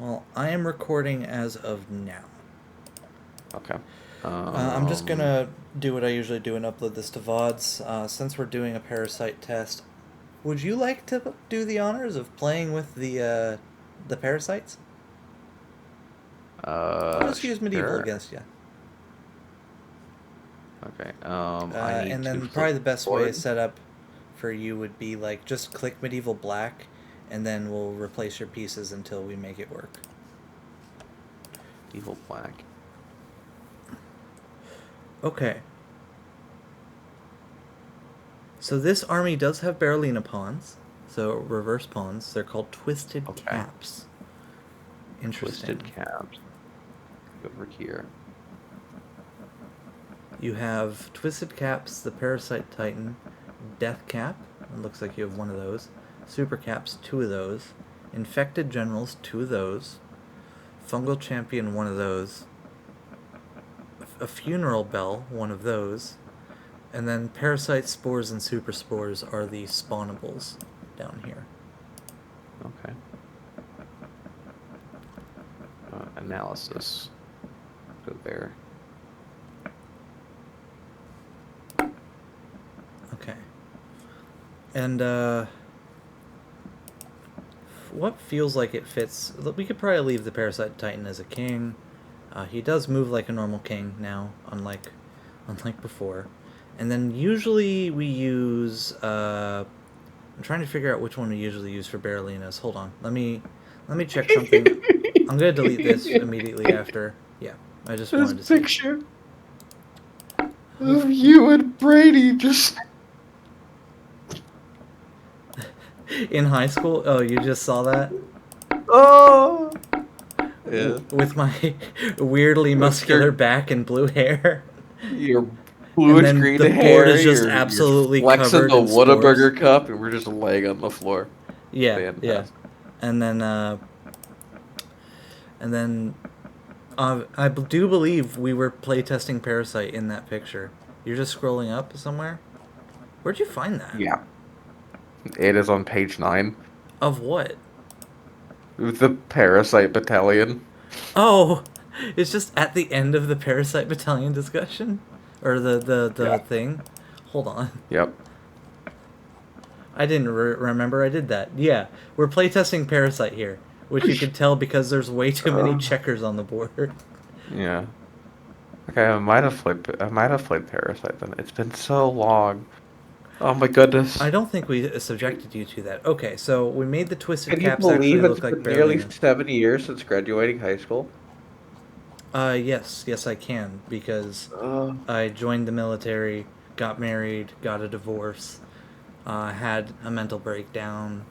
Well, I am recording as of now. Okay. I'm just gonna do what I usually do and upload this to VODs. Since we're doing a parasite test, would you like to do the honors of playing with the parasites? I'll just use medieval Sure. against you. Okay. I need And to then flip probably the the best way to board. set up for you would be like just click medieval black, and then we'll replace your pieces until we make it work. Evil black. Okay. So this army does have Berlina pawns, so reverse pawns. They're called twisted Okay. caps. Twisted Interesting. caps. Over here. You have twisted caps, the Parasyte Titan, death cap. It looks like you have one of those. Super caps, two of those. Infected generals, two of those. Fungal champion, one of those. A funeral bell, one of those. And then parasite spores and super spores are the spawnables down here. Okay. Analysis. Go there. Okay. And what feels like it fits? We could probably leave the Parasite Titan as a king. He does move like a normal king now, unlike before. And then usually we use. I'm trying to figure out which one we usually use for Berlinas. Hold on, let me check something. I'm gonna delete this immediately after. Yeah, I just This wanted to see. picture of you and Brady just. In high school? Oh, you just saw that? Oh. Yeah. With my weirdly With muscular back and blue hair. your And bluish then green the board is hair. just You're absolutely flexing covered the in spores. Whataburger cup, and we're just laying on the floor. Yeah, yeah. Fantastic. And then, and then, I do believe we were playtesting Parasite in that picture. You're just scrolling up somewhere? Where'd you find that? Yeah. It is on page 9. Of what? The Parasyte Battalion. Oh, it's just at the end of the Parasite Battalion discussion? Or the Yeah. thing? Hold on. Yep. I didn't remember I did that. Yeah, we're playtesting Parasite here, which you could tell because there's way too many Uh, checkers on the board. yeah. Okay, I might have played Parasite then. It's been so long. Oh my goodness. I don't think we subjected you to that. Okay, so we made the twisted Can you caps actually believe it's look like been nearly Berlinas. 7 years since graduating high school? Yes, I can because Uh, I joined the military, got married, got a divorce, had a mental breakdown,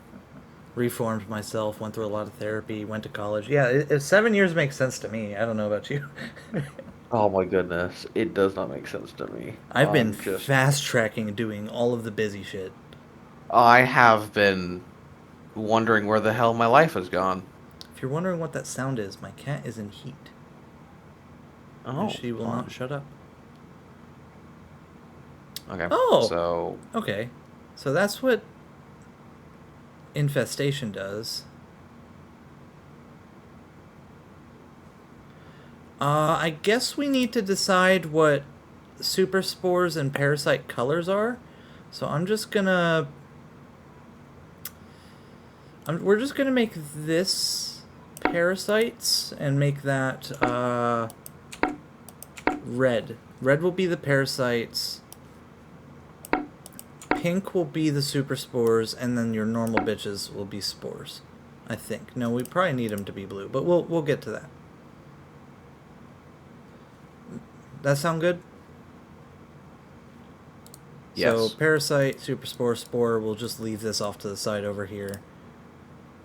reformed myself, went through a lot of therapy, went to college. Yeah, 7 years makes sense to me. I don't know about you. oh my goodness. It does not make sense to me. I've been fast tracking doing all of the busy shit. I have been wondering where the hell my life has gone. If you're wondering what that sound is, my cat is in heat. And Oh, she will fun. not shut up. Okay, Oh! so Okay. So that's what infestation does. I guess we need to decide what super spores and parasite colors are. So I'm just gonna... we're just gonna make this parasites and make that red. Red will be the parasites. Pink will be the super spores, and then your normal bitches will be spores. I think. No, we probably need them to be blue, but we'll get to that. That sound good? yes. So parasite, super spore, spore. We'll just leave this off to the side over here.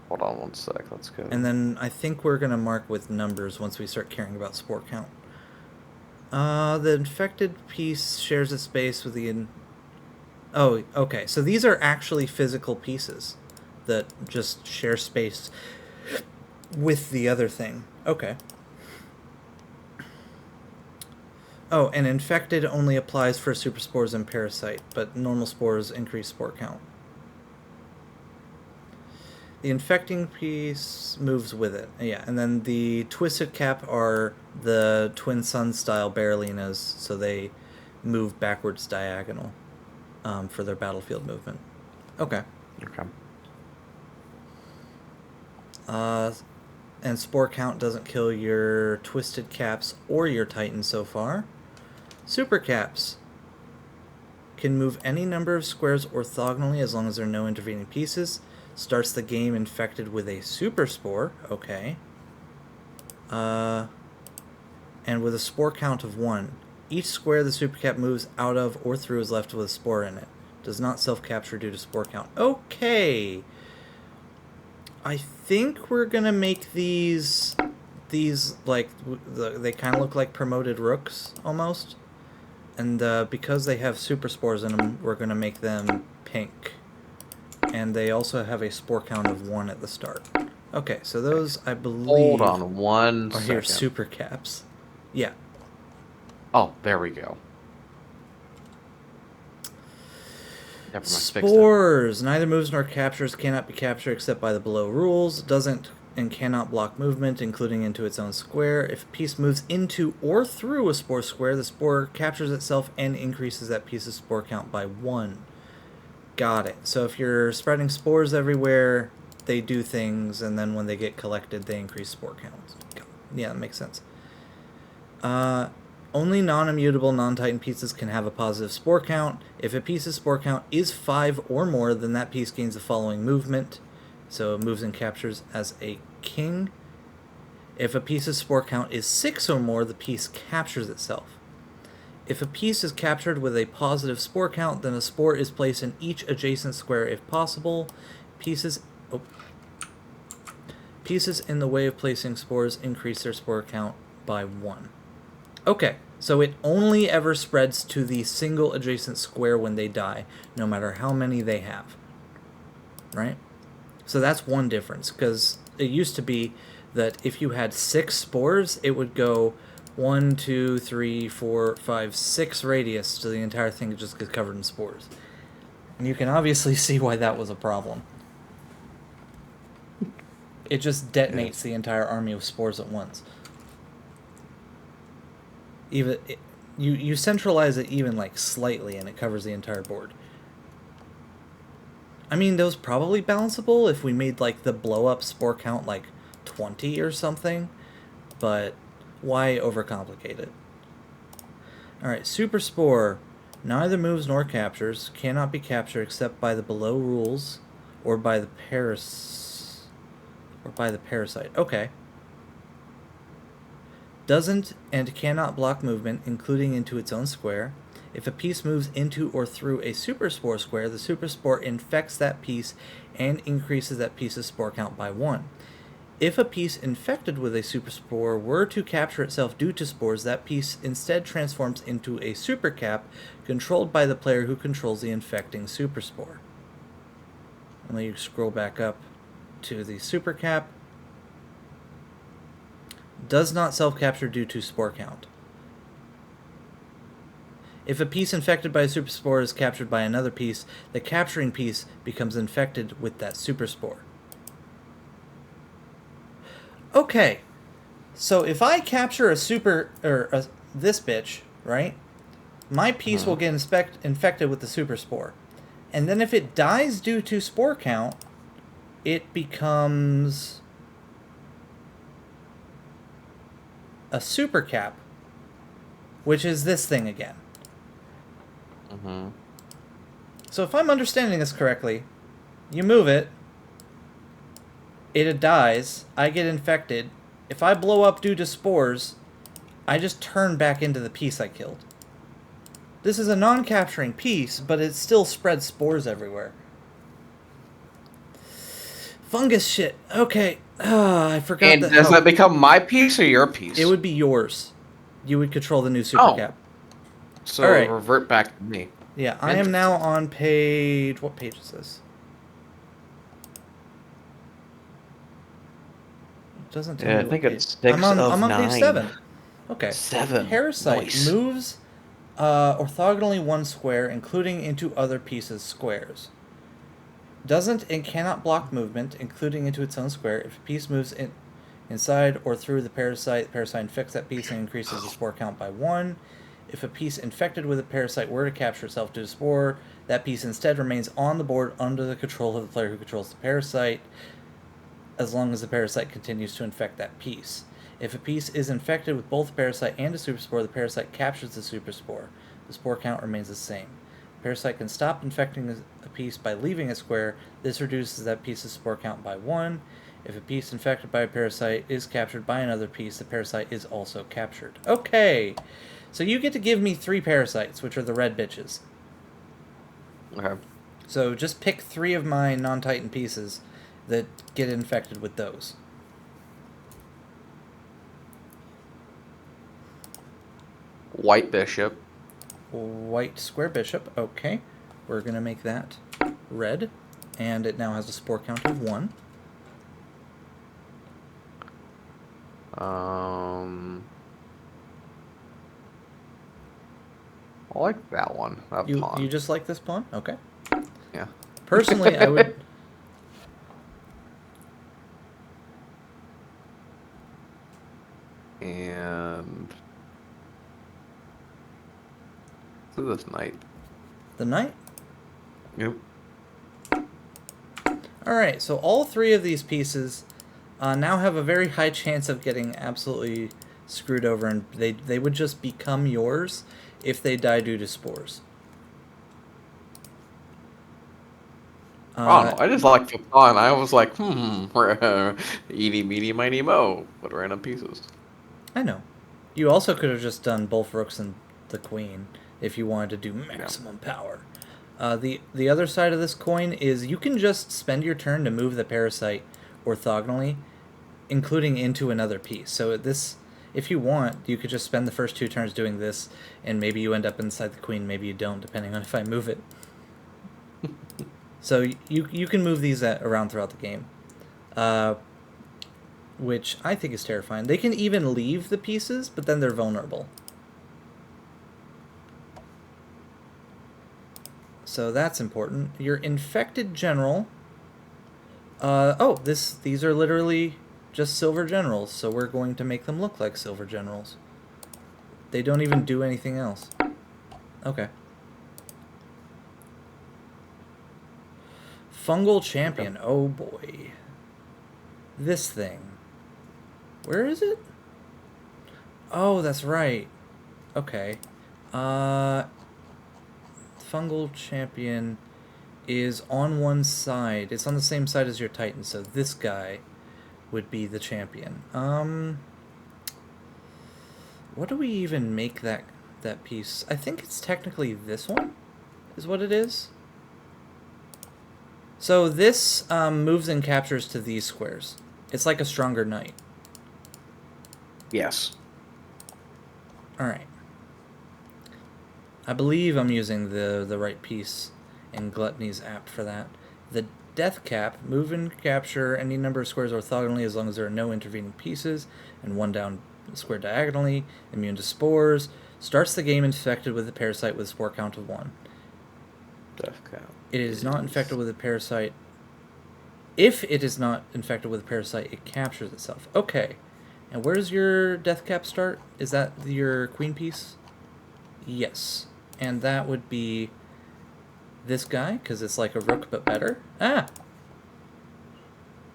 Hold on one sec. Let's go. And then I think we're gonna mark with numbers once we start caring about spore count. The infected piece shares its space with the... Oh, okay. So these are actually physical pieces that just share space with the other thing. Okay. Oh, and infected only applies for super spores and parasite, but normal spores increase spore count. The infecting piece moves with it. Yeah, and then the twisted cap are the Twin Sun style Berlinas, so they move backwards diagonal for their battlefield movement. Okay. Okay. And Spore Count doesn't kill your Twisted Caps or your Titan so far. Super Caps can move any number of squares orthogonally as long as there are no intervening pieces. Starts the game infected with a Super Spore. Okay. And with a Spore Count of 1. Each square the Super Cap moves out of or through is left with a spore in it. Does not self-capture due to Spore Count. Okay. I think we're gonna make these like they kind of look like promoted rooks almost, and because they have super spores in them, we're gonna make them pink, and they also have a spore count of 1 at the start. Okay, so those I believe Hold on one are second. here super caps. Yeah. Oh, there we go. Never mind, Spores. Neither moves nor captures, cannot be captured except by the below rules. Doesn't and cannot block movement, including into its own square. If a piece moves into or through a spore square, the spore captures itself and increases that piece's spore count by 1. Got it. So if you're spreading spores everywhere, they do things, and then when they get collected, they increase spore counts. Yeah, that makes sense. Only non-immutable, non-Titan pieces can have a positive spore count. If a piece's spore count is 5 or more, then that piece gains the following movement. So it moves and captures as a king. If a piece's spore count is 6 or more, the piece captures itself. If a piece is captured with a positive spore count, then a spore is placed in each adjacent square if possible. Pieces in the way of placing spores increase their spore count by 1. Okay, so it only ever spreads to the single adjacent square when they die, no matter how many they have. Right? So that's one difference, because it used to be that if you had 6 spores, it would go 1, 2, 3, 4, 5, 6 radius, so the entire thing just gets covered in spores. And you can obviously see why that was a problem. It just detonates the entire army of spores at once. Even you centralize it even like slightly, and it covers the entire board. I mean, those probably balanceable if we made like the blow up spore count like 20 or something, but why overcomplicate it? All right, super spore neither moves nor captures, cannot be captured except by the below rules or by the parasite. Okay. Doesn't and cannot block movement, including into its own square. If a piece moves into or through a super spore square, the super spore infects that piece and increases that piece's spore count by 1. If a piece infected with a super spore were to capture itself due to spores, that piece instead transforms into a super cap controlled by the player who controls the infecting super spore. And then you scroll back up to the super cap. Does not self-capture due to spore count. If a piece infected by a super spore is captured by another piece, the capturing piece becomes infected with that super spore. Okay, so if I capture a super, this bitch, right? My piece will get infected with the super spore. And then if it dies due to spore count, it becomes a super cap, which is this thing again. So if I'm understanding this correctly, you move it, it dies, I get infected. If I blow up due to spores, I just turn back into the piece I killed. This is a non-capturing piece, but it still spreads spores everywhere. Fungus shit. Okay. I forgot And that. does that become my piece or your piece? It would be yours. You would control the new super cap. So all right. Revert back to me. Yeah, I am now on page... What page is this? It doesn't tell me. I think it's 6 I'm of on 9. page 7. Okay. 7. Parasyte Nice. moves orthogonally 1 square, including into other pieces' squares. Doesn't and cannot block movement, including into its own square. If a piece moves inside or through the parasite infects that piece and increases the spore count by 1. If a piece infected with a parasite were to capture itself due to spore, that piece instead remains on the board under the control of the player who controls the parasite, as long as the parasite continues to infect that piece. If a piece is infected with both a parasite and a superspore, the parasite captures the superspore. The spore count remains the same. The parasite can stop infecting a piece by leaving its square. This reduces that piece's spore count by 1. If a piece infected by a parasite is captured by another piece, the parasite is also captured. Okay, so you get to give me 3 parasites, which are the red bitches. Okay. So just pick 3 of my non-Titan pieces that get infected with those. White bishop. White square bishop. Okay, we're gonna make that red, and it now has a spore count of 1. I like that one. That pawn. You just like this pawn? Okay. Yeah. Personally, I would. And so this knight. The knight? Yep. Alright, so all 3 of these pieces now have a very high chance of getting absolutely screwed over, and they would just become yours if they die due to spores. I just like the pawn. I was like, eeny, meeny, miny, mo. What random pieces? I know. You also could have just done both rooks and the queen if you wanted to do maximum power. The other side of this coin is you can just spend your turn to move the parasite orthogonally, including into another piece. So this, if you want, you could just spend the first 2 turns doing this, and maybe you end up inside the queen, maybe you don't, depending on if I move it. So you can move these around throughout the game, which I think is terrifying. They can even leave the pieces, but then they're vulnerable. So that's important. Your infected general. These are literally just silver generals, so we're going to make them look like silver generals. They don't even do anything else. Okay. Fungal champion. Oh boy. This thing. Where is it? Oh, that's right. Okay. Fungal champion is on one side. It's on the same side as your Titan, so this guy would be the champion. What do we even make that piece? I think it's technically this one, is what it is. So this moves and captures to these squares. It's like a stronger knight. Yes. Alright. I believe I'm using the right piece in Gluttony's app for that. The Death Cap, move and capture any number of squares orthogonally as long as there are no intervening pieces, and 1 down square diagonally, immune to spores, starts the game infected with a parasite with a spore count of 1. Death Cap. It is not infected with a parasite. If it is not infected with a parasite, it captures itself. Okay. And where does your Death Cap start? Is that your queen piece? Yes. And that would be this guy, because it's like a rook but better. Ah!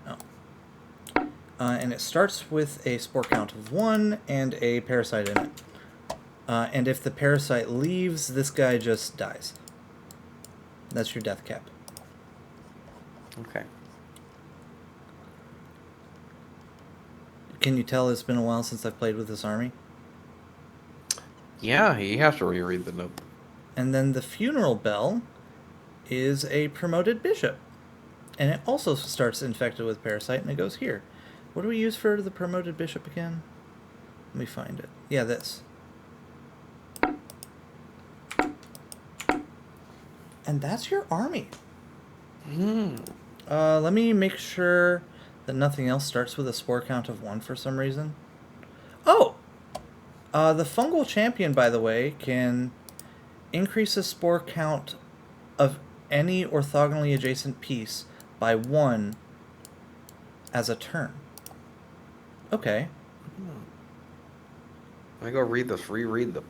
Oh. And it starts with a spore count of 1 and a parasite in it. And if the parasite leaves, this guy just dies. That's your Death Cap. Okay. Can you tell it's been a while since I've played with this army? Yeah, you have to reread the note. And then the Funeral Bell is a promoted bishop. And it also starts infected with parasite, and it goes here. What do we use for the promoted bishop again? Let me find it. Yeah, this. And that's your army. Let me make sure that nothing else starts with a spore count of 1 for some reason. Oh! The Fungal Champion, by the way, can increase the spore count of any orthogonally adjacent piece by 1 as a turn. Okay. Let me go reread the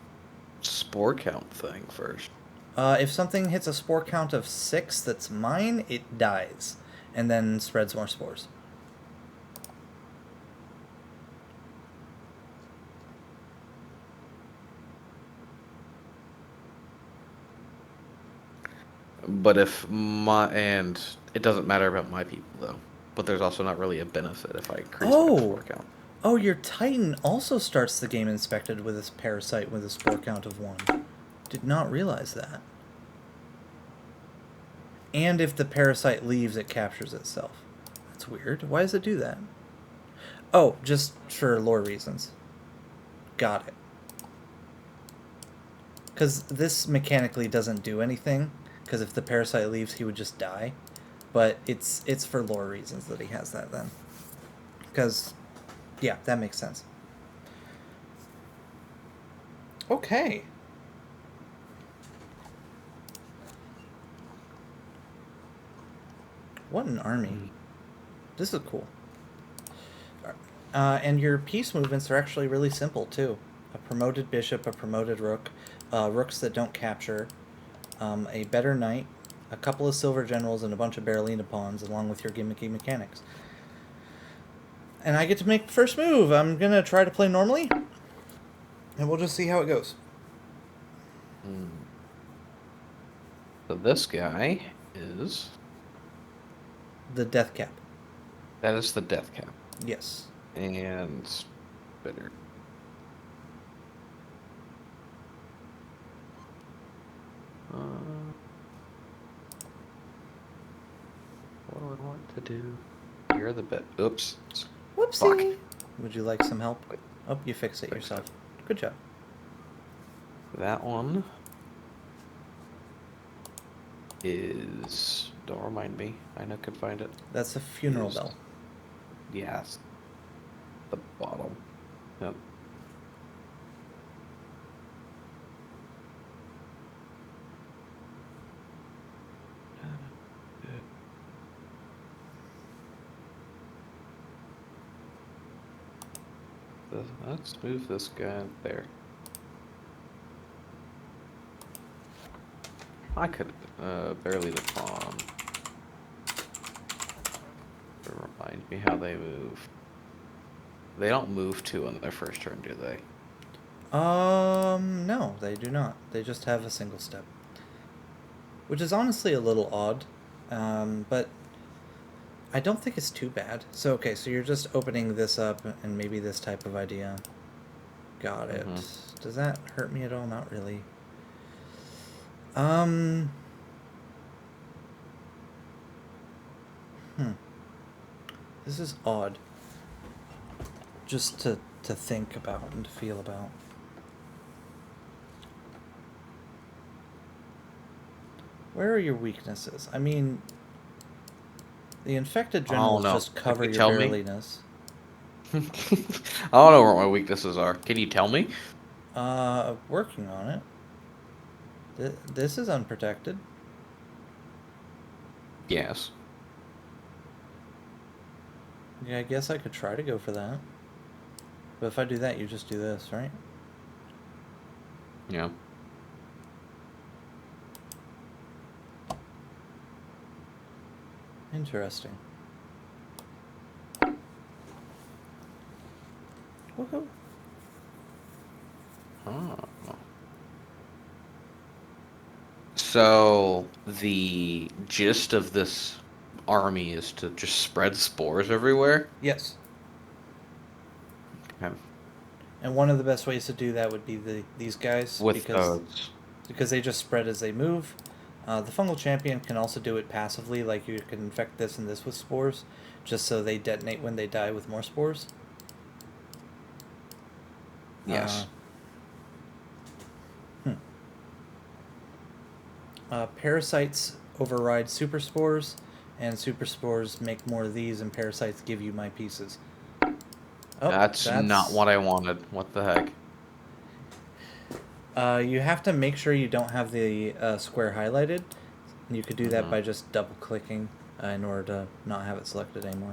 spore count thing first. If something hits a spore count of 6 that's mine, it dies, and then spreads more spores. But and it doesn't matter about my people though. But there's also not really a benefit if I increase my spore count. Oh, your Titan also starts the game inspected with a parasite with a spore count of 1. Did not realize that. And if the parasite leaves, it captures itself. That's weird. Why does it do that? Oh, just for lore reasons. Got it. Because this mechanically doesn't do anything. Because if the parasite leaves, he would just die. But it's for lore reasons that he has that then. Because, yeah, that makes sense. Okay. What an army. This is cool. And your piece movements are actually really simple, too. A promoted bishop, a promoted rook, rooks that don't capture, a better knight, a couple of silver generals, and a bunch of Berlina pawns, along with your gimmicky mechanics. And I get to make the first move. I'm going to try to play normally, and we'll just see how it goes. So this guy is... The death cap. That is the death cap. Yes. And bitter. What do I want to do? You're the bit. Oops. Whoopsie. Fuck. Would you like some help? Wait. Oh, you fixed it yourself. Good job. That one is... Don't remind me. I know could find it. That's a funeral bell. Yes. The bottom. Yep. Let's move this guy there. I could barely the pawn. Remind me how they move. They don't move 2 on their first turn, do they? No, they do not. They just have a single step. Which is honestly a little odd, but I don't think it's too bad. So, okay, so you're just opening this up and maybe this type of idea. Got it. Does that hurt me at all? Not really. This is odd. Just to think about and to feel about. Where are your weaknesses? I mean, the infected generals just cover your barreliness. I don't know where my weaknesses are. Can you tell me? Working on it. This is unprotected. Yes. Yeah, I guess I could try to go for that. But if I do that, you just do this, right? Yeah. Interesting. Woohoo. Oh. So the gist of this army is to just spread spores everywhere? Yes. Okay. And one of the best ways to do that would be these guys. With those. Because they just spread as they move. The fungal champion can also do it passively, like you can infect this and this with spores, just so they detonate when they die with more spores. Yes. Parasites override super spores, and super spores make more of these, and parasites give you my pieces. Oh, that's not what I wanted. What the heck? You have to make sure you don't have the square highlighted. And you could do that by just double-clicking in order to not have it selected anymore.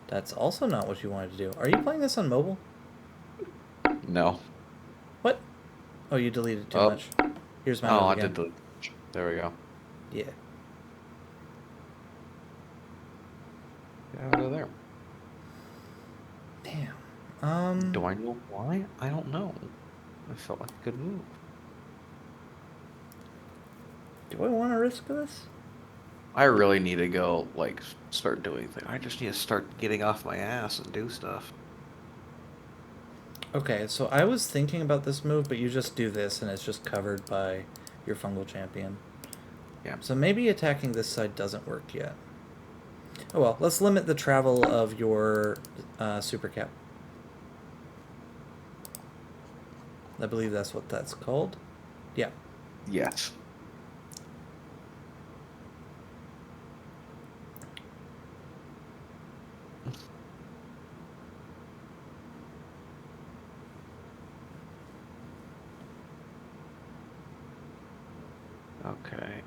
That's also not what you wanted to do. Are you playing this on mobile? No. What? Oh, you deleted too Oh. much. Here's my Oh, move I again. did delete. There we go. Yeah. Yeah, I'll go there. Damn. Do I know why? I don't know. I felt like a good move. Do I want to risk this? I really need to go, like, start doing things. I just need to start getting off my ass and do stuff. Okay, so I was thinking about this move, but you just do this, and it's just covered by your fungal champion. Yeah. So maybe attacking this side doesn't work yet. Oh well, let's limit the travel of your super cap. I believe that's what that's called. Yeah. Yes. Okay.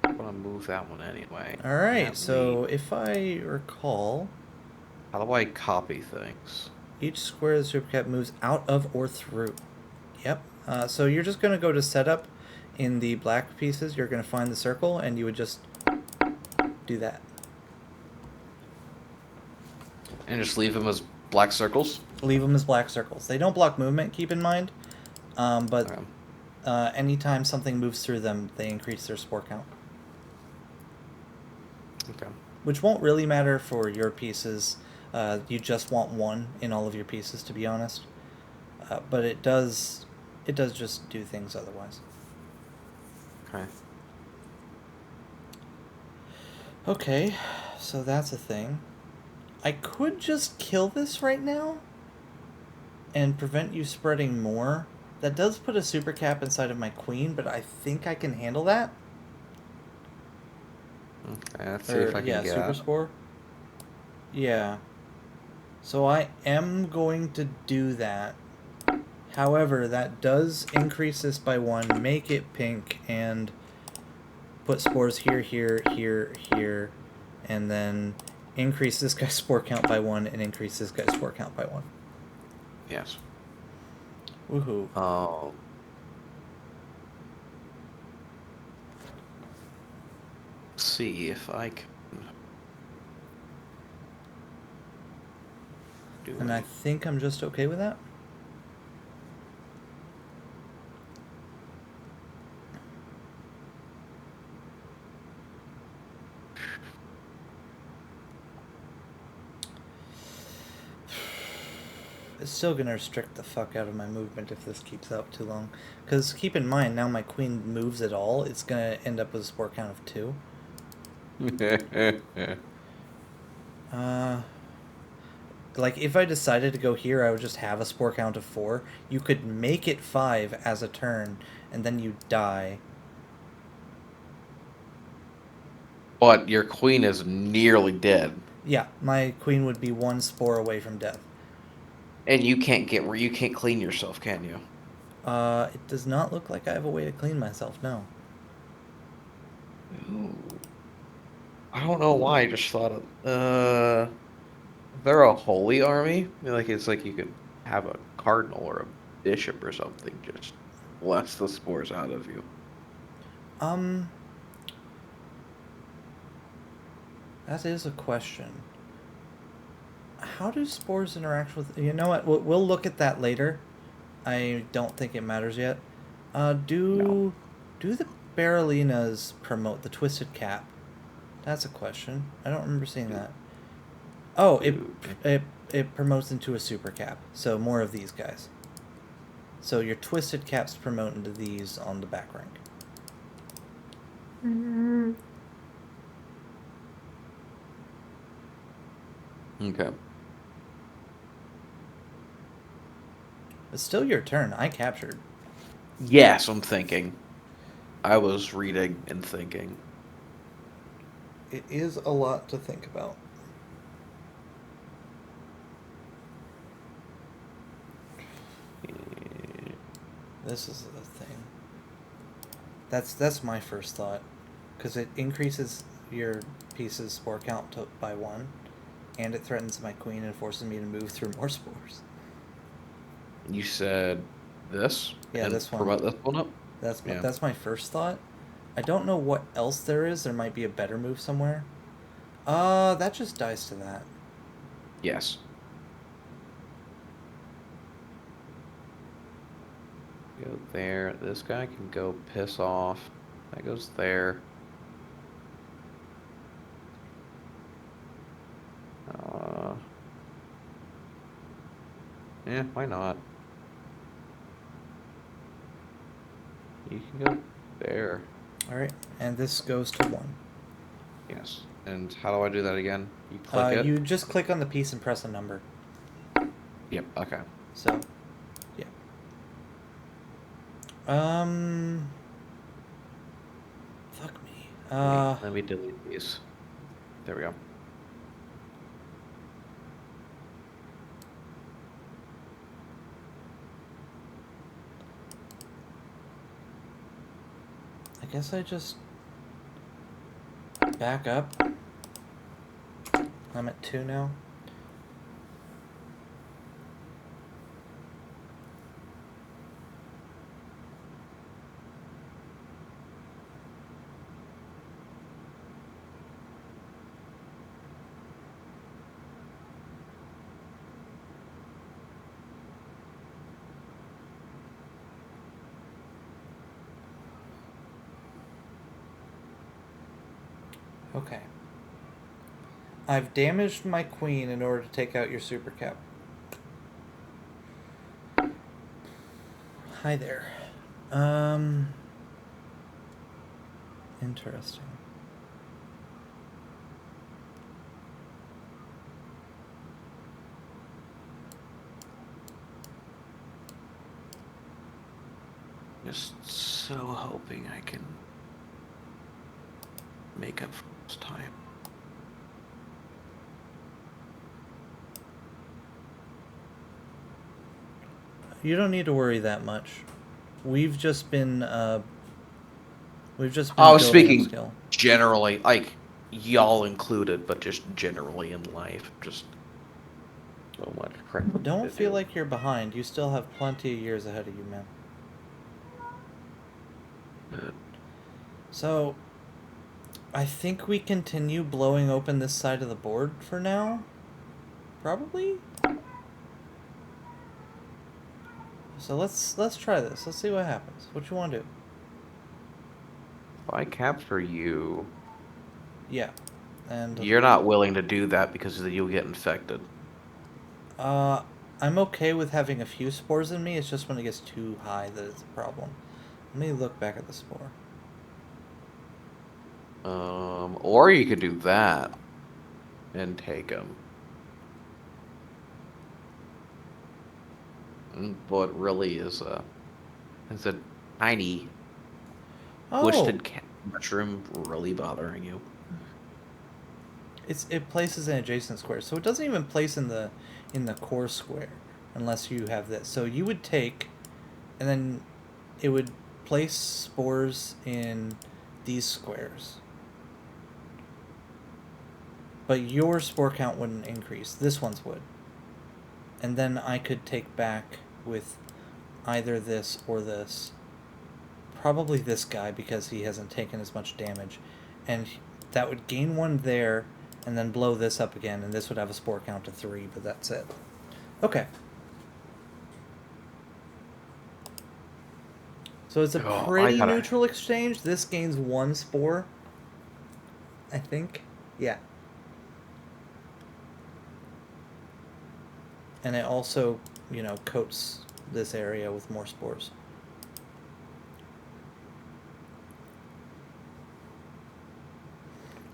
I'm gonna move that one anyway. Alright, so if I recall, How do I copy things? each square of the super cap moves out of or through. Yep. So you're just going to go to setup in the black pieces. You're going to find the circle, and you would just do that. And just leave them as black circles? Leave them as black circles. They don't block movement, keep in mind. But anytime something moves through them, they increase their spore count. Okay. Which won't really matter for your pieces. You just want one in all of your pieces, to be honest. But it does just do things otherwise. Okay. Okay, so that's a thing. I could just kill this right now and prevent you spreading more. That does put a super cap inside of my queen, but I think I can handle that. Okay, let's see if I can get super spore. Yeah. So I am going to do that. However, that does increase this by 1, make it pink, and put spores here, here, here, here, and then increase this guy's spore count by 1 and increase this guy's spore count by 1. Yes. Woohoo. Oh. See if I can do And I think I'm just okay with that. It's still going to restrict the fuck out of my movement if this keeps up too long. Because keep in mind, now my queen moves at all, it's going to end up with a spore count of 2. Like, if I decided to go here, I would just have a spore count of 4. You could make it 5 as a turn, and then you die. But your queen is nearly dead. Yeah, my queen would be 1 spore away from death. And you can't get where you can't clean yourself, can you? It does not look like I have a way to clean myself, no. Ooh. I don't know why, I just thought of they're a holy army. I mean, like it's like you could have a cardinal or a bishop or something just bless the spores out of you. That is a question. How do spores interact with... You know what? We'll look at that later. I don't think it matters yet. Do the Barrelinas promote the Twisted Cap? That's a question. I don't remember seeing that. Oh, it promotes into a Super Cap. So more of these guys. So your Twisted Caps promote into these on the back rank. Okay. It's still your turn. I captured. Yes, I'm thinking. I was reading and thinking. It is a lot to think about. This is the thing. That's my first thought, because it increases your piece's spore count by 1, and it threatens my queen and forces me to move through more spores. You said this? Yeah, and this one. Promote this one up? That's my first thought. I don't know what else there is. There might be a better move somewhere. That just dies to that. Yes. Go there. This guy can go piss off. That goes there. Yeah, why not? You can go there. Alright, and this goes to 1. Yes. And how do I do that again? You click it? You just click on the piece and press a number. Yep, okay. So, yeah. Fuck me. Wait, let me delete these. There we go. I guess I just back up. I'm at 2 now. Okay. I've damaged my queen in order to take out your super cap. Hi there. Interesting. Just so hoping I can make up for this time. You don't need to worry that much. We've just been I was building up speaking skill. generally, like y'all included, but just generally in life, just so much crap. Don't feel like you're behind. You still have plenty of years ahead of you, man. So, I think we continue blowing open this side of the board for now. Probably. So let's try this. Let's see what happens. What you want to do? If I capture you, Yeah, and you're not willing to do that because you'll get infected. I'm okay with having a few spores in me. It's just when it gets too high that it's a problem. Let me look back at the spore. Or you could do that and take them. But really is a tiny twisted mushroom really bothering you? It places in adjacent squares, so it doesn't even place in the core square unless you have this. So you would take, and then it would place spores in these squares. But your spore count wouldn't increase. This one's would. And then I could take back with either this or this. Probably this guy because he hasn't taken as much damage. And that would gain 1 there and then blow this up again. And this would have a spore count of 3, but that's it. Okay. So it's a pretty neutral exchange. This gains 1 spore. I think. Yeah. And it also, coats this area with more spores.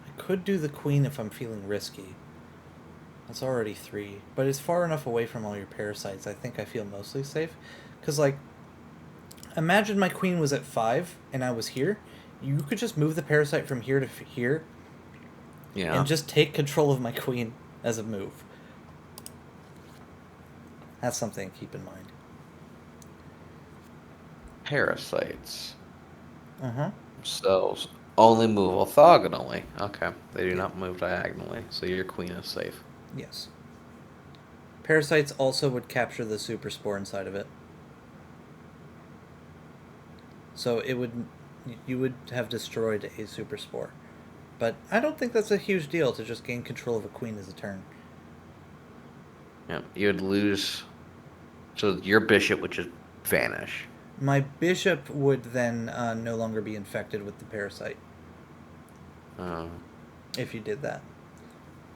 I could do the queen if I'm feeling risky. That's already 3. But it's far enough away from all your parasites. I think I feel mostly safe. Because, imagine my queen was at 5 and I was here. You could just move the parasite from here to here. Yeah. And just take control of my queen as a move. That's something to keep in mind. parasites Uh-huh. themselves only move orthogonally. Okay, they do Yeah. not move diagonally, so your queen is safe. Yes. Parasites also would capture the super spore inside of it. So it would, you would have destroyed a super spore. But I don't think that's a huge deal to just gain control of a queen as a turn. Yeah, you would lose. So your bishop would just vanish. My bishop would then no longer be infected with the parasite Uh, if you did that.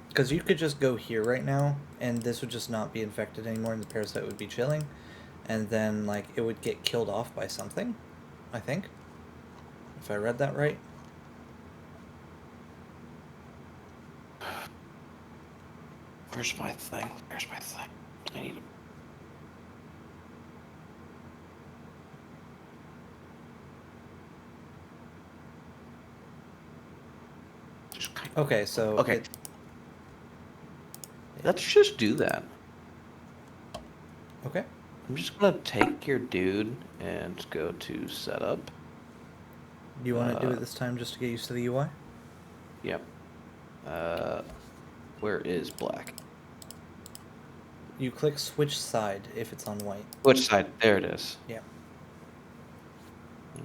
Because you could just go here right now, and this would just not be infected anymore, and the parasite would be chilling, and then like it would get killed off by something, I think, if I read that right. where's my thing? Where's my thing? I need to. Just kind of, Okay, so okay, let's just do that. Okay. I'm just gonna take your dude and go to setup. Do you want to do it this time just to get used to the UI? Yep. Uh, where is black? You click switch side if it's on white. Which side? There it is. Yeah.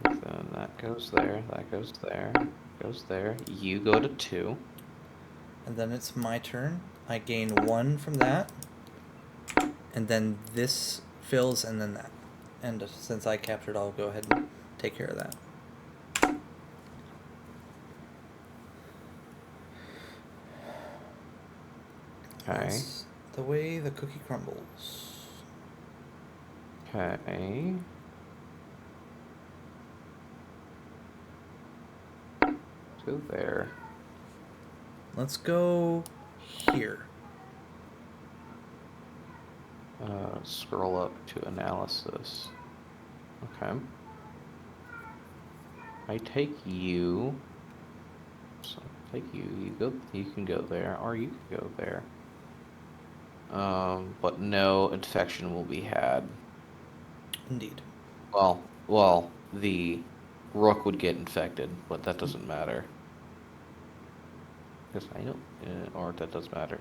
And then that goes there. That goes there. Goes there. You go to 2. And then it's my turn. I gain 1 from that. And then this fills and then that. And since I captured, I'll go ahead and take care of that. Okay. That's the way the cookie crumbles. Okay. Go there. Let's go here. Scroll up to analysis. Okay. I take you. So take you. You go. You can go there, or you can go there. But no infection will be had. Indeed. Well, the rook would get infected, but that doesn't matter. Because I know, or that does matter.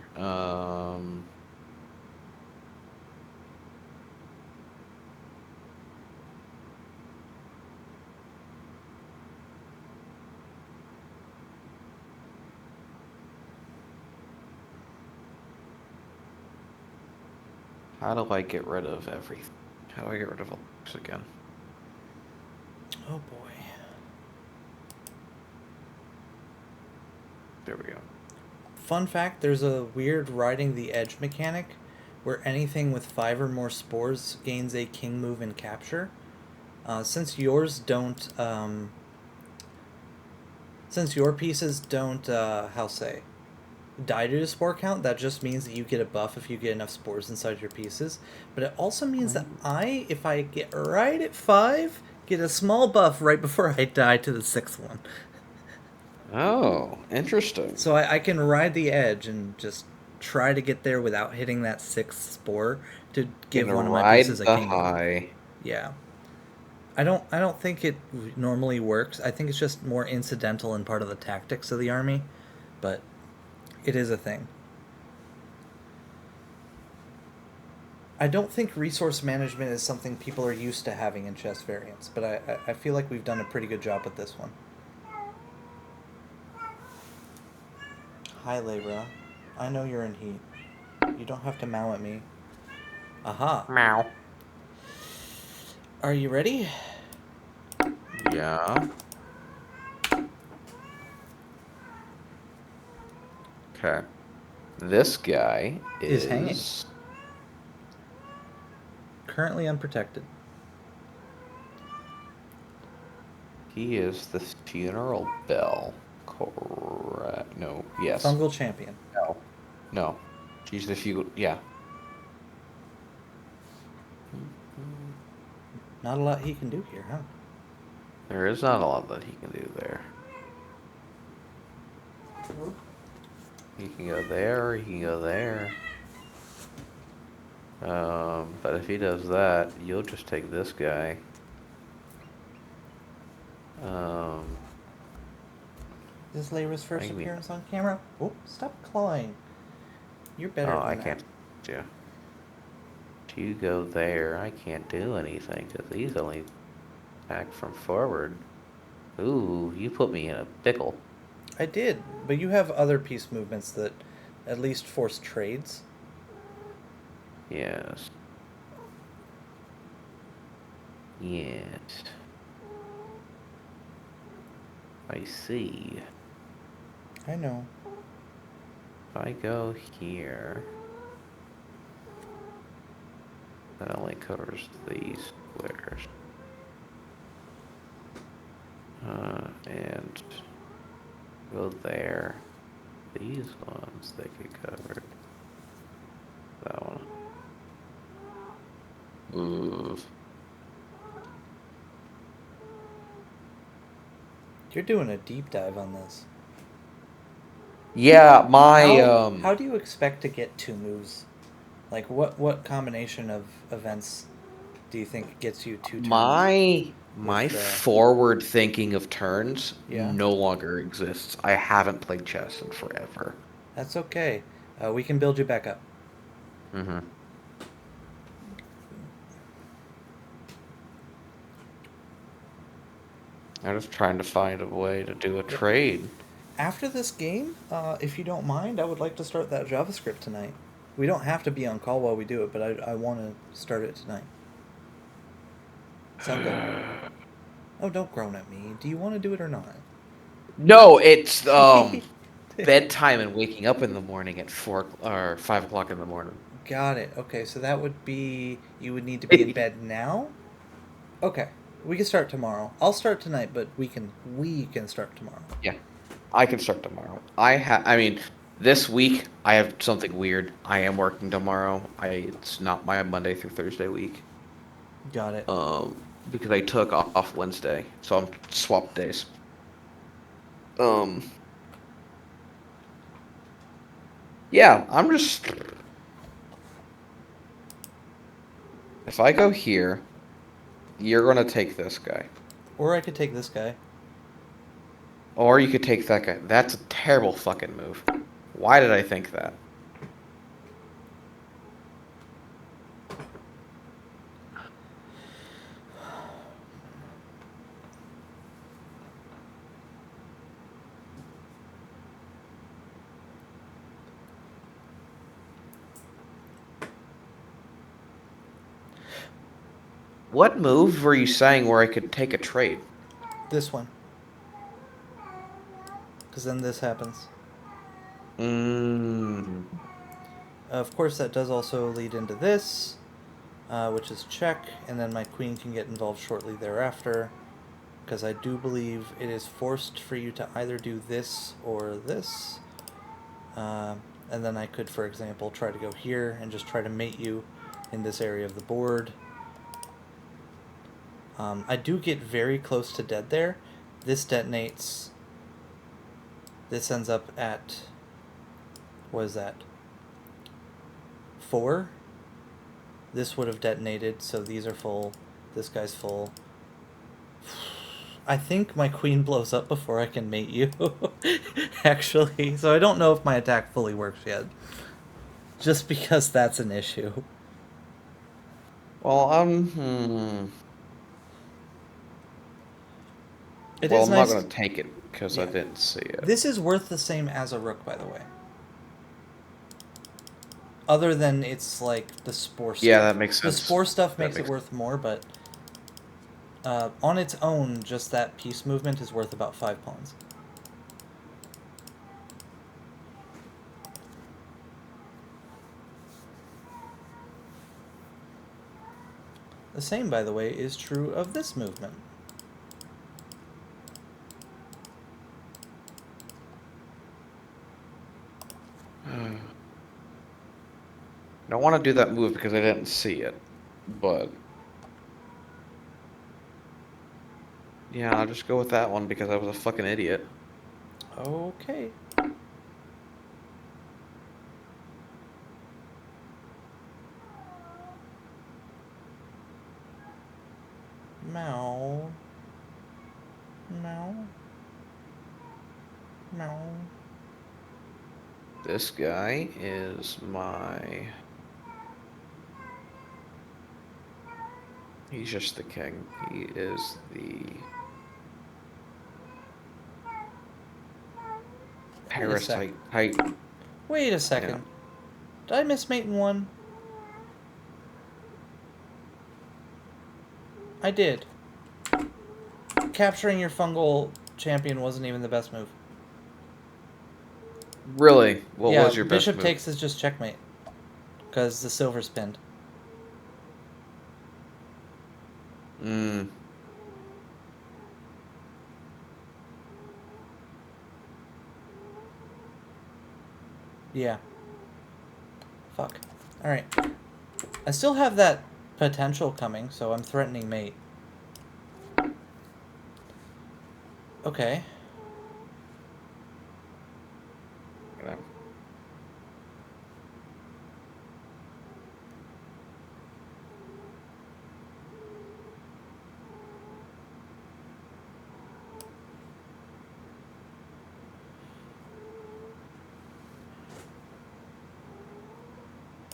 How do I get rid of everything? How do I get rid of all this again? Oh boy. There we go. Fun fact, there's a weird riding the edge mechanic where anything with 5 or more spores gains a king move and capture. Since yours don't, since your pieces don't, die to the spore count, that just means that you get a buff if you get enough spores inside your pieces. But it also means that if I get right at 5, get a small buff right before I die to the 6th one. Oh, interesting. So I can ride the edge and just try to get there without hitting that 6th spore to give Gonna one of my ride pieces a the king move. high. Yeah. I don't think it normally works. I think it's just more incidental and part of the tactics of the army, but it is a thing. I don't think resource management is something people are used to having in chess variants, but I feel like we've done a pretty good job with this one. Hi, Labra. I know you're in heat. You don't have to meow at me. Aha. Meow. Are you ready? Yeah. Okay. This guy Is hanging. is Currently unprotected. he is the funeral bell. Correct. No. Yes. Fungal champion. No. No. She's the yeah. Not a lot he can do here, huh? There is not a lot that he can do there. He can go there, or he can go there. But if he does that, you'll just take this guy. Um, Is this Layra's I first mean, appearance on camera? Oh, stop clawing. You're better oh, than I that. can't do. You go there. I can't do anything because these only attack from forward. Ooh, you put me in a pickle. I did, but you have other piece movements that at least force trades. Yes. Yes. I see. I know. If I go here, that only covers these squares. And go there. These ones they get covered. That one. Ooh. You're doing a deep dive on this. Yeah, my How do you expect to get two moves? Like what combination of events do you think gets you two turns my with forward thinking of turns yeah? no longer exists. I haven't played chess in forever. That's okay. We can build you back up. Mm-hmm. I'm just trying to find a way to do a Yep. trade. After this game, if you don't mind, I would like to start that JavaScript tonight. We don't have to be on call while we do it, but I want to start it tonight. Sound good? Oh, don't groan at me. Do you want to do it or not? No, it's bedtime and waking up in the morning at 4 or 5 o'clock in the morning. Got it. Okay, so that would be you would need to be in bed now. Okay, we can start tomorrow. I'll start tonight, but we can start tomorrow. Yeah, I can start tomorrow. I mean, this week I have something weird. I am working tomorrow. It's not my Monday through Thursday week. Got it. Because I took off Wednesday, so I'm swapped days. Um, yeah, I'm just if I go here, you're gonna take this guy. Or I could take this guy. Or you could take that guy. That's a terrible fucking move. Why did I think that? What move were you saying where I could take a trade? This one, because then this happens. Mmm. Of course, that does also lead into this, which is check, and then my queen can get involved shortly thereafter, because I do believe it is forced for you to either do this or this. And then I could, for example, try to go here and just try to mate you in this area of the board. I do get very close to dead there. This detonates. This ends up at, what is that, 4? This would have detonated, so these are full. This guy's full. I think my queen blows up before I can mate you, actually. So I don't know if my attack fully works yet. Just because that's an issue. Well, It well, is I'm not nice. gonna take it because I Yeah. didn't see it. This is worth the same as a rook, by the way. Other than it's like the spore stuff. Yeah, that makes The sense. spore stuff That makes it makes worth more, but on its own, just that piece movement is worth about 5 pawns. The same, by the way, is true of this movement. I don't want to do that move because I didn't see it, but yeah, I'll just go with that one because I was a fucking idiot. Okay. Meow. Meow. Meow. This guy is my... He's just the king. He is the... Parasyte Titan. Wait a second. Yeah. Did I miss mate in one? I did. Capturing your fungal champion wasn't even the best move. Really? What Yeah, was your best bishop move? takes is just checkmate. Because the silver spinned. Hmm. Yeah. Fuck. Alright. I still have that potential coming, so I'm threatening mate. Okay. Yeah.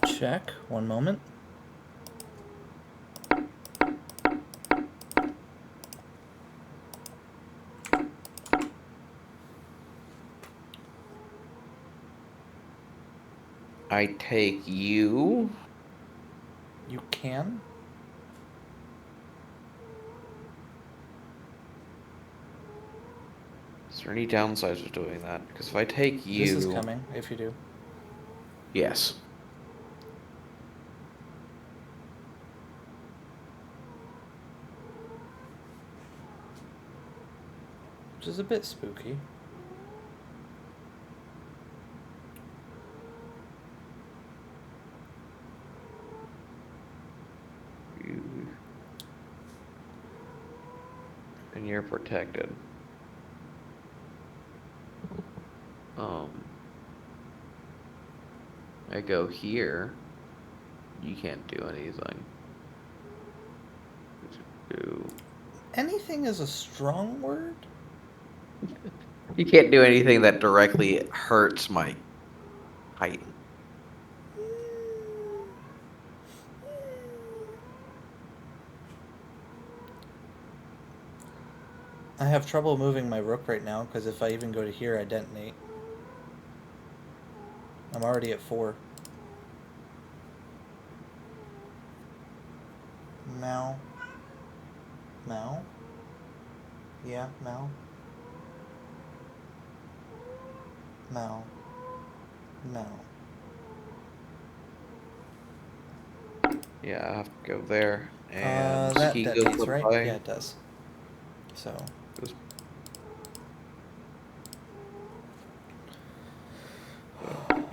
Check. One moment. I take you. You can? Is there any downsides of doing that? Because if I take you... This is coming, if you do. Yes. Which is a bit spooky. And you're protected. I go here. You can't do anything. Anything is a strong word? You can't do anything that directly hurts my Titan. I have trouble moving my rook right now, because if I even go to here, I detonate. I'm already at 4. Mal. Mal? Yeah, Mal. Mal. Mal. Yeah, I have to go there. And That he goes detonates, up right? by... Yeah, it does. So. Goes...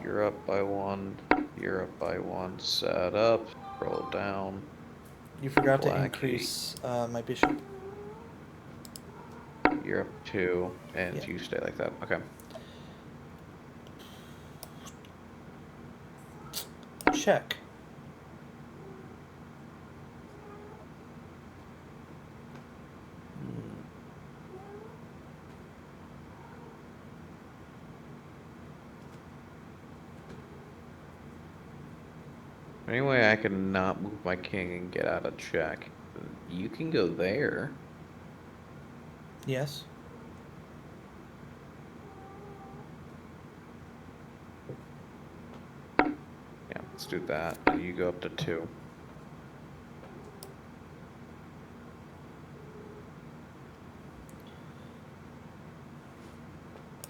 You're up by 1. You're up by 1. Set up. Roll down. You forgot to Blackie. increase my bishop. You're up 2. And Yeah. you stay like that. Okay. Check. Anyway, I can not move my king and get out of check. You can go there. Yes. Yeah, let's do that. And you go up to 2.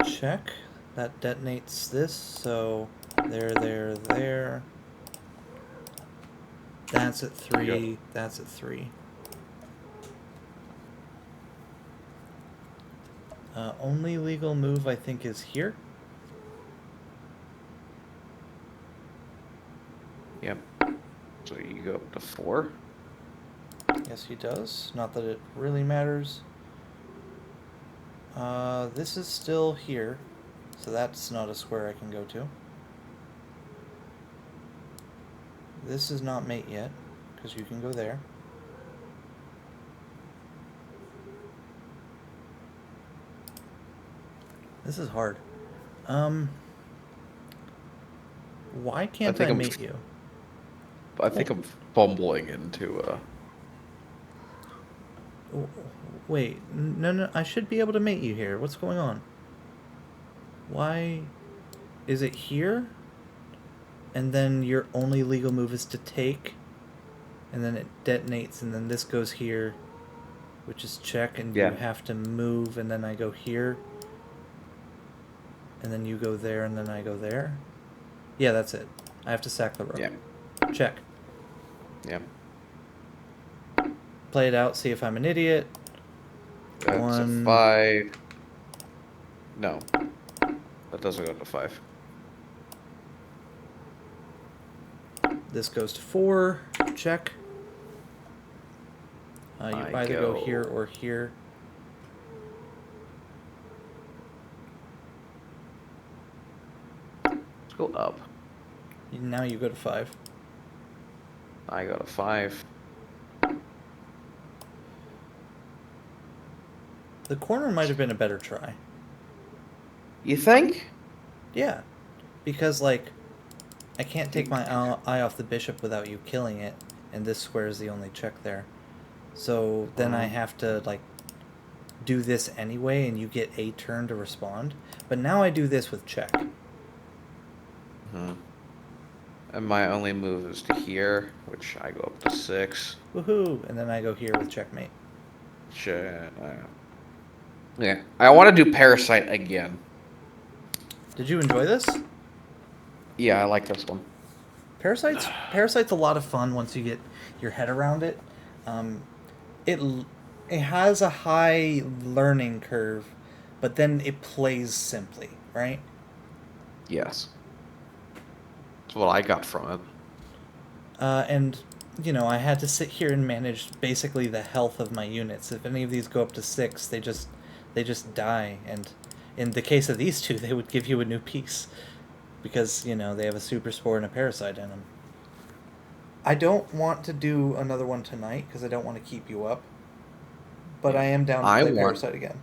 Check. That detonates this, so there. That's at 3. Yep. That's at 3. Only legal move I think is here. Yep. So you go up to 4. Yes, he does. Not that it really matters. This is still here, so that's not a square I can go to. This is not mate yet, because you can go there. This is hard. Why I can't think I I'm mate you? I think I'm fumbling into W- Wait, no, no, I should be able to mate you here. What's going on? Why is it here? And then your only legal move is to take, and then it detonates, and then this goes here, which is check, and you yeah. have to move, and then I go here, and then you go there, and then I go there. Yeah, that's it. I have to sack the rook. Yeah. Check. Yeah. Play it out, see if I'm an idiot. That's a 1. 5. No. That doesn't go to 5. This goes to 4. Check. You I either go go here or here. Let's go up. Now you go to 5. I go to 5. The corner might have been a better try. You think? Yeah. Because, like, I can't take my eye off the bishop without you killing it, and this square is the only check there. So then I have to, like, do this anyway, and you get a turn to respond. But now I do this with check. And my only move is to here, which I go up to 6. Woohoo! And then I go here with checkmate. Shit. Yeah. I want to do Parasyte again. Did you enjoy this? Yeah, I like this one. Parasyte's a lot of fun once you get your head around it. It it has a high learning curve, but then it plays simply, right? Yes. That's what I got from it. And you know, I had to sit here and manage basically the health of my units. If any of these go up to 6, they just die. And in the case of these two, they would give you a new piece because you know they have a super spore and a parasite in them. I don't want to do another one tonight because I don't want to keep you up. But I am down to play Parasite again.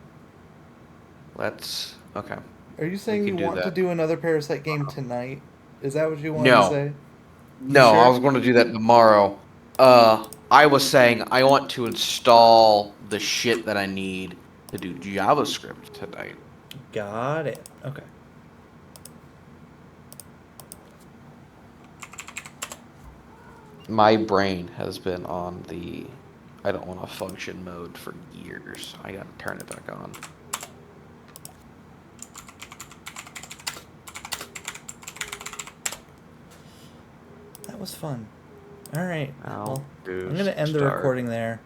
Let's... Okay. Are you saying you want to do another Parasite game tonight? Is that what you wanted to say? No, Sure? I was going to do that tomorrow. I was saying I want to install the shit that I need to do JavaScript tonight. Got it. Okay. My brain has been on the I don't want to function mode for years. I gotta turn it back on. That was fun. All right. Well, do I'm gonna end the start. recording there,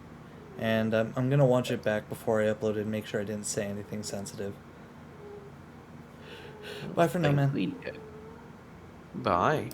and I'm gonna watch it back before I upload it and make sure I didn't say anything sensitive. Bye for now, man. Bye.